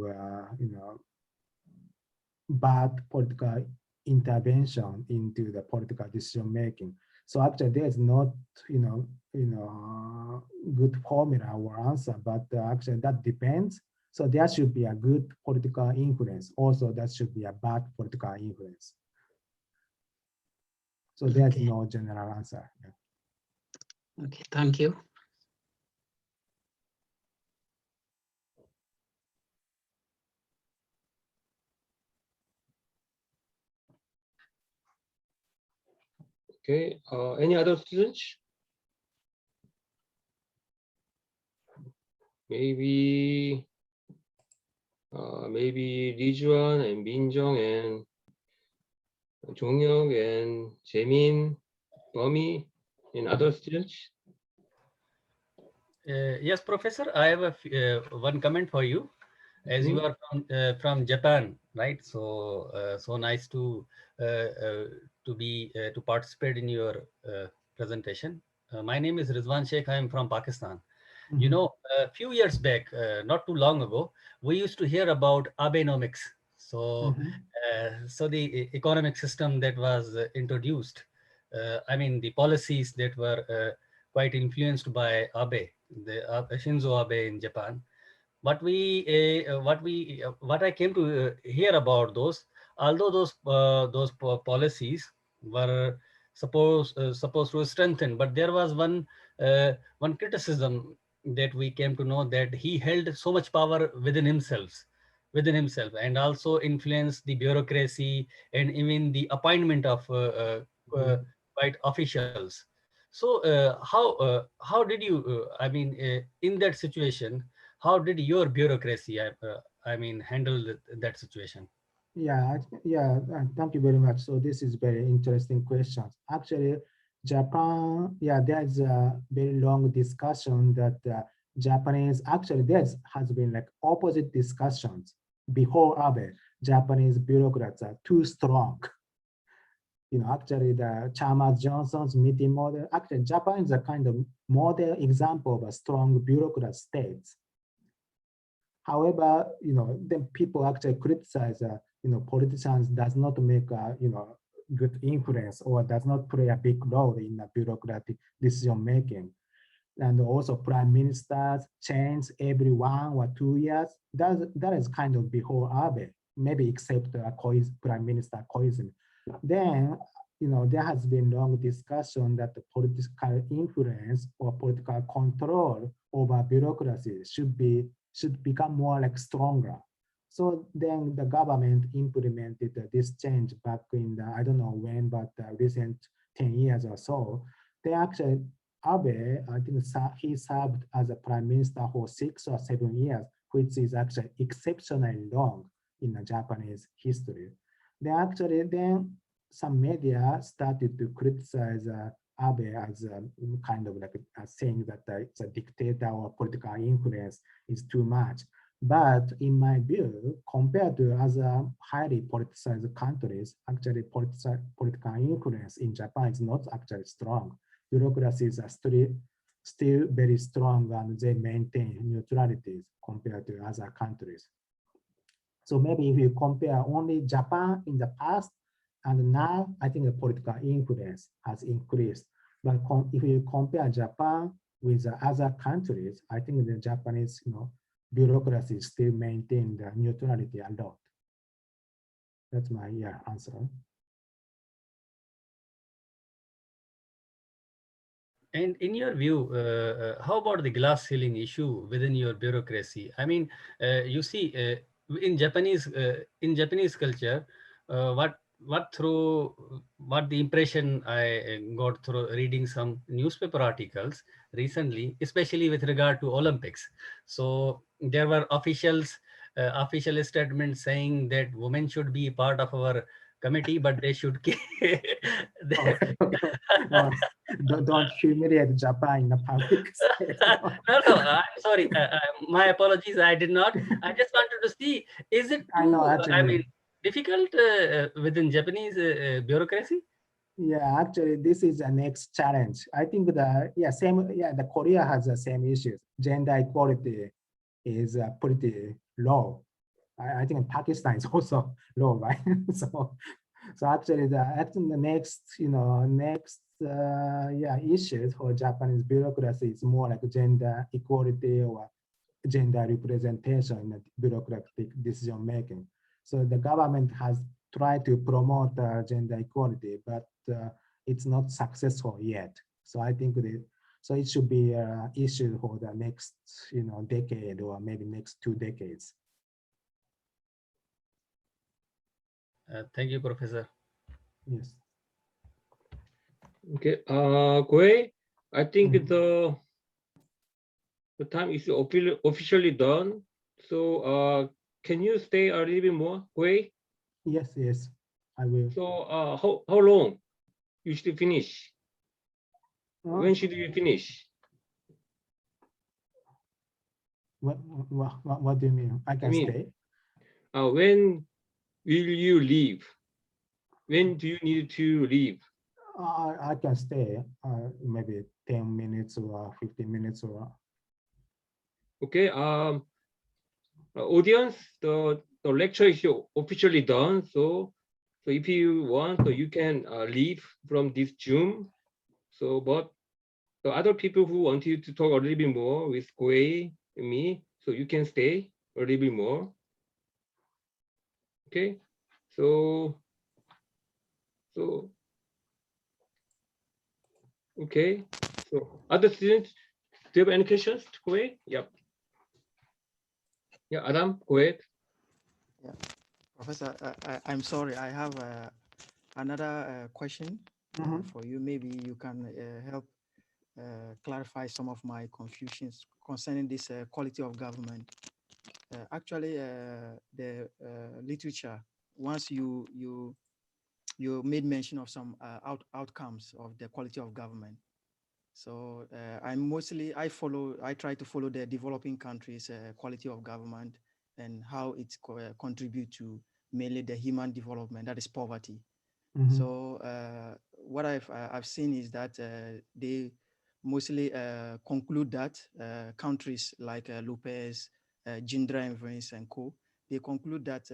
bad political intervention into the political decision making. So actually, there's not, good formula or answer, but actually that depends. So there should be a good political influence. Also, that should be a bad political influence. So there's no general answer. Yeah. Okay, thank you. Okay, any other students? Maybe Lijuan and Minjong and Jongyung and Jaemin, Bomi, and other students. Yes, Professor, I have one comment for you. As you are from Japan, right? So so nice to participate in your presentation. My name is Rizwan Sheikh. I am from Pakistan. You know, a few years back, not too long ago, we used to hear about Abenomics. So so the economic system that was introduced, I mean the policies that were quite influenced by Abe, the Shinzo Abe in Japan. What I came to hear about those, although those policies were supposed to strengthen, but there was one criticism that we came to know, that he held so much power within himself, and also influenced the bureaucracy and even the appointment of quite officials. So how did you, I mean, in that situation, how did your bureaucracy, I mean, handle that situation? Yeah, thank you very much. So this is very interesting questions. Actually, Japan, there's a very long discussion that Japanese, actually there has been like opposite discussions. Before Abe, Japanese bureaucrats are too strong. Actually the Chalmers Johnson's meeting model, actually Japan is a kind of model example of a strong bureaucrat state. However, then people actually criticize, politicians does not make a, good influence or does not play a big role in the bureaucratic decision making. And also prime ministers change every 1 or 2 years. That is kind of before Abe, maybe except Prime Minister Koizumi. Then, there has been long discussion that the political influence or political control over bureaucracy should become more like stronger. So then the government implemented this change back in the, I don't know when, but recent 10 years or so. They actually, Abe, I think he served as a prime minister for 6 or 7 years, which is actually exceptionally long in the Japanese history. Then some media started to criticize Abe as kind of like saying that it's a dictator or political influence is too much. But in my view, compared to other highly politicized countries, actually political influence in Japan is not actually strong. Bureaucracies are still very strong and they maintain neutrality compared to other countries. So maybe if you compare only Japan in the past and now, I think the political influence has increased. But if you compare Japan with the other countries, I think the Japanese, bureaucracy still maintain the neutrality a lot. That's my answer. And in your view, how about the glass ceiling issue within your bureaucracy? I mean, you see, in Japanese culture, what the impression I got through reading some newspaper articles recently, especially with regard to Olympics. So there were official statements saying that women should be part of our committee, but they should don't humiliate Japan in the public space. No, I'm sorry. My apologies. I did not. I just wanted to see, is it I know, too, I actually. mean, difficult within Japanese bureaucracy? Yeah, actually, this is the next challenge. I think the Korea has the same issues. Gender equality is pretty low. I think Pakistan is also low, right? So actually, the next issues for Japanese bureaucracy is more like gender equality or gender representation in the bureaucratic decision making. So the government has tried to promote gender equality, but it's not successful yet. So I think so it should be an issue for the next decade or maybe next 2 decades. Thank you, Professor. Yes. Okay, Kohei, I think the time is officially done. So can you stay a little bit more, Kohei? Yes, I will. So how long you should finish? When should you finish? What do you mean? I can stay? When will you leave? When do you need to leave? I can stay maybe 10 minutes or 15 minutes or. Okay. Audience, the lecture is officially done. So if you want, so you can leave from this Zoom. So, but the other people who wanted to talk a little bit more with Kohei and me, so you can stay a little bit more. Okay. Okay. So other students, do you have any questions to Kohei? Yep. Yeah, Adam, go ahead. Yeah, Professor, I'm sorry, I have another question for you. Maybe you can help clarify some of my confusions concerning this quality of government. Actually, the literature, once you made mention of some outcomes of the quality of government. So I try to follow the developing countries' quality of government and how it contribute to mainly the human development, that is poverty. So what I've seen is that they mostly conclude that countries like Lopez, Jindra Influence and Co. They conclude that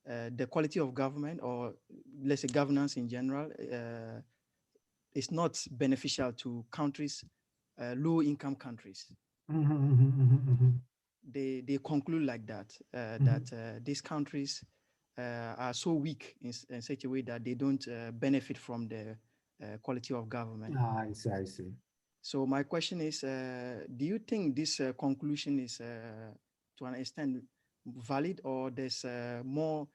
the quality of government, or let's say governance in general, is not beneficial to countries, low-income countries. They conclude like that, that these countries are so weak in such a way that they don't benefit from the quality of government. I see. So my question is, do you think this conclusion is to an extent valid, or there's more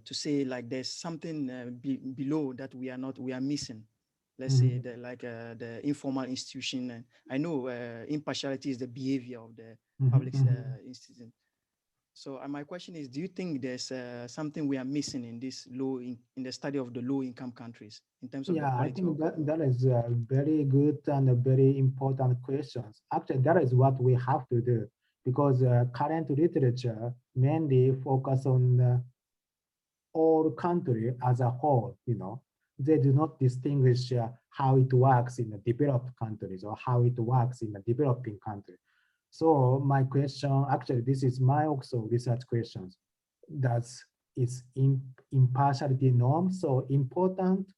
to say, like there's something below that we are missing? Let's say the informal institution. And I know impartiality is the behavior of the public institution. So my question is, do you think there's something we are missing in this in the study of the low-income countries in terms of the quality? I think that is a very good and a very important questions. Actually, that is what we have to do, because current literature mainly focus on all country as a whole. They do not distinguish how it works in the developed countries or how it works in the developing country. So my question, actually, this is my also research questions. Is impartiality norm so important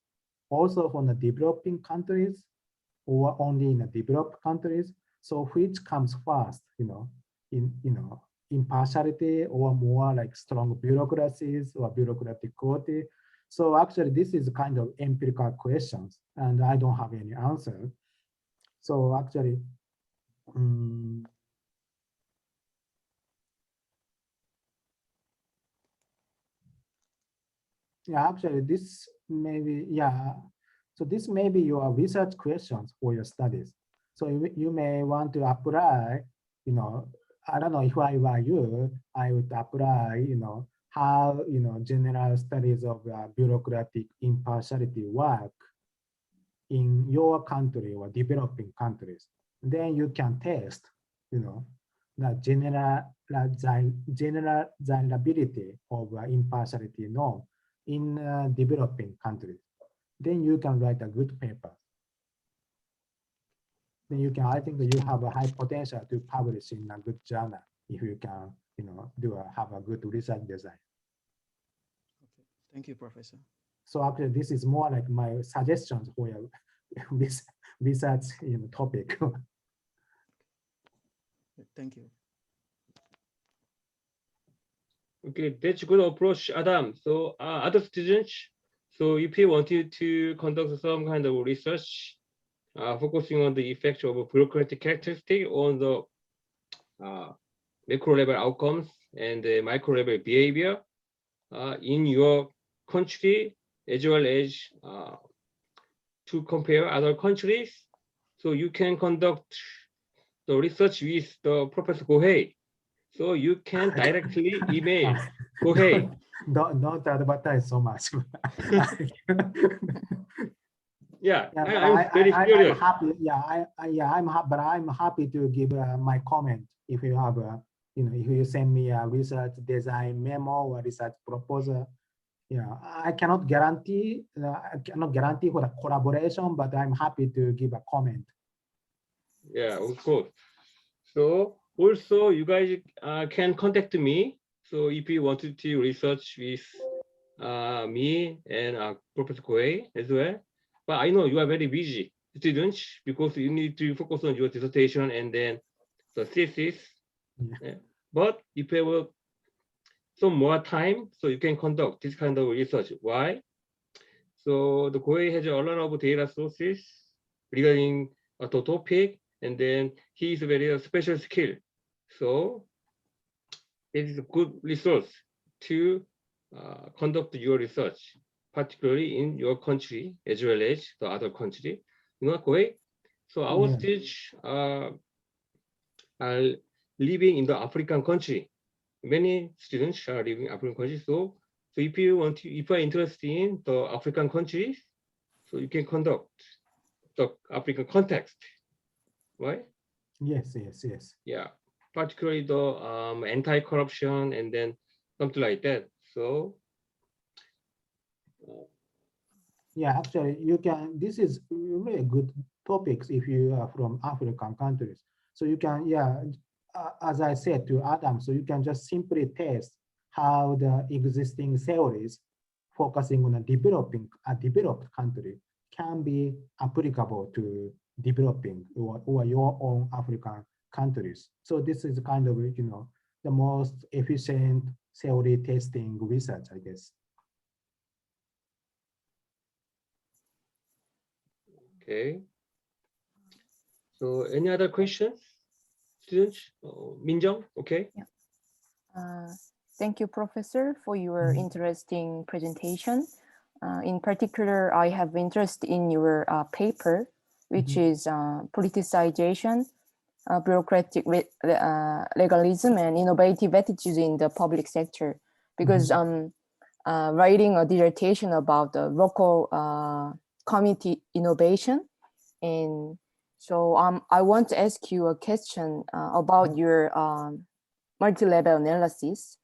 also for the developing countries, or only in the developed countries? So which comes first, impartiality, or more like strong bureaucracies or bureaucratic quality? So actually, this is kind of empirical questions, and I don't have any answer. So actually, actually, this may be, so this may be your research questions for your studies. So you may want to apply, I don't know, if I were you, I would apply, how, general studies of bureaucratic impartiality work in your country or developing countries. Then you can test, the generalizability of impartiality norm in developing countries. Then you can write a good paper. Then I think that you have a high potential to publish in a good journal if you can, have a good research design. Okay. Thank you, Professor. So actually, this is more like my suggestions for your research topic. Thank you. Okay, that's a good approach, Adam. So other students, so if you wanted to conduct some kind of research focusing on the effect of a bureaucratic characteristic on the macro level outcomes and the micro level behavior in your country, as well as to compare other countries, so you can conduct the research with the Professor Kohei. So you can directly email Kohei. Don't advertise so much. I'm very curious. I'm happy. But I'm happy to give my comment if you have if you send me a research design memo or research proposal. I cannot guarantee for the collaboration, but I'm happy to give a comment. Yeah, of course. So also you guys can contact me. So if you wanted to research with me and Professor Kohei as well. But I know you are very busy students because you need to focus on your dissertation and then the thesis. Yeah. But if you have some more time, so you can conduct this kind of research. Why? So the Kohei has a lot of data sources regarding the topic, and then he is very special skill. So it is a good resource to conduct your research, particularly in your country as well as the other country. Kohei? So our students are living in the African country. Many students are living in African countries. So if you are interested in the African countries, so you can conduct the African context, right? Yes, yes, yes. Yeah, particularly the anti-corruption and then something like that. So Yeah, actually, you can. This is really good topics if you are from African countries. So you can, yeah, as I said to Adam, so you can just simply test how the existing theories focusing on a developed country can be applicable to developing or your own African countries. So this is kind of, you know, the most efficient theory testing research, I guess. okay. So any other questions, students? Minjung, okay. Thank you, Professor, for your interesting presentation. In particular, I have interest in your paper, which is politicization, bureaucratic legalism, and innovative attitudes in the public sector. Because writing a dissertation about the local community innovation, and so I want to ask you a question about your multi-level analysis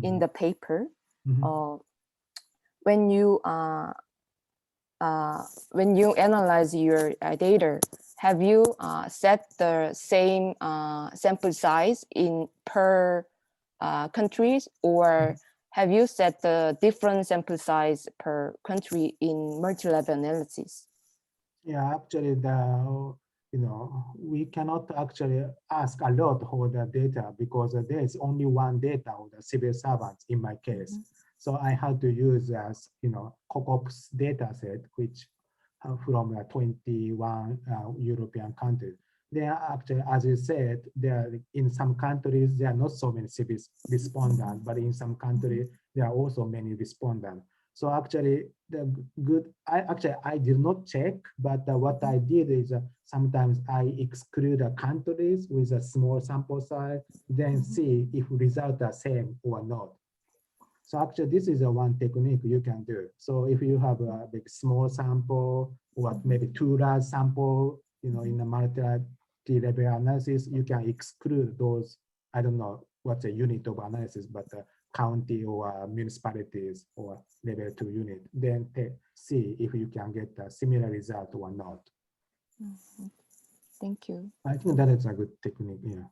in the paper. When you analyze your data, have you set the same sample size in per countries, or have you set the different sample size per country in multi-level analysis? Yeah, actually, we cannot actually ask a lot for the data because there is only one data of the civil servants in my case. So I had to use as COCOP's data set, which from 21 European countries. There are actually, as you said, there in some countries there are not so many civil respondents, but in some countries there are also many respondents. So actually, I did not check, but what I did is sometimes I exclude the countries with a small sample size, then see if results are same or not. So actually, this is one technique you can do. So if you have a big small sample or maybe too large sample, in a multi-level analysis, you can exclude those. I don't know what's a unit of analysis, but county or municipalities or level 2 unit, then see if you can get a similar result or not. Thank you. I think that is a good technique. Yeah.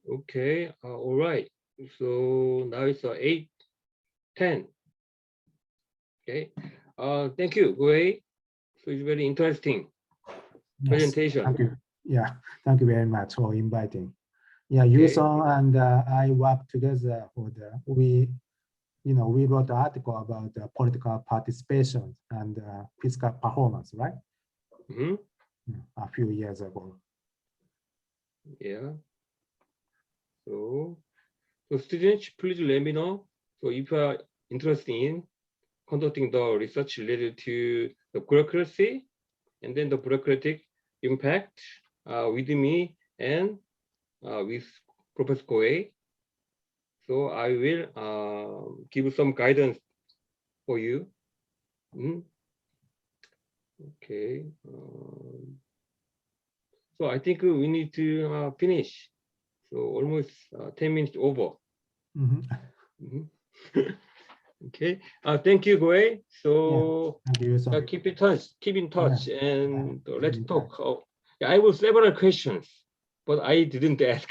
Okay, all right. So now it's 8:10. Okay, thank you, Kohei. So it's very interesting presentation. Thank you. Yeah, thank you very much for inviting. Yeah, Okay. Yusong and I worked together for we wrote an article about political participation and fiscal performance, right? A few years ago. Yeah. So students, please let me know. So if you are interested in conducting the research related to the bureaucracy and then the bureaucratic impact with me and with Professor Kohei. So I will give some guidance for you. Okay. So I think we need to finish. So almost 10 minutes over. Okay. Thank you, Kohei. So yeah, keep in touch, and let's talk. I will several questions, but I didn't ask.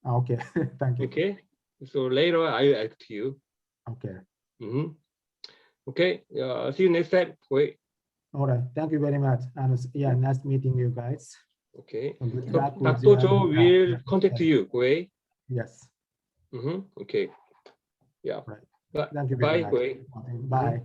Okay, thank you. Okay. So later I'll ask to you. Okay. Okay. See you next time, Kohei. All right. Thank you very much. And yeah, nice meeting you guys. Okay. Good So luck with Dr. Joe will contact you, Kohei. Yes. Okay. Yeah. Right. Thank you very much. Kohei. Bye.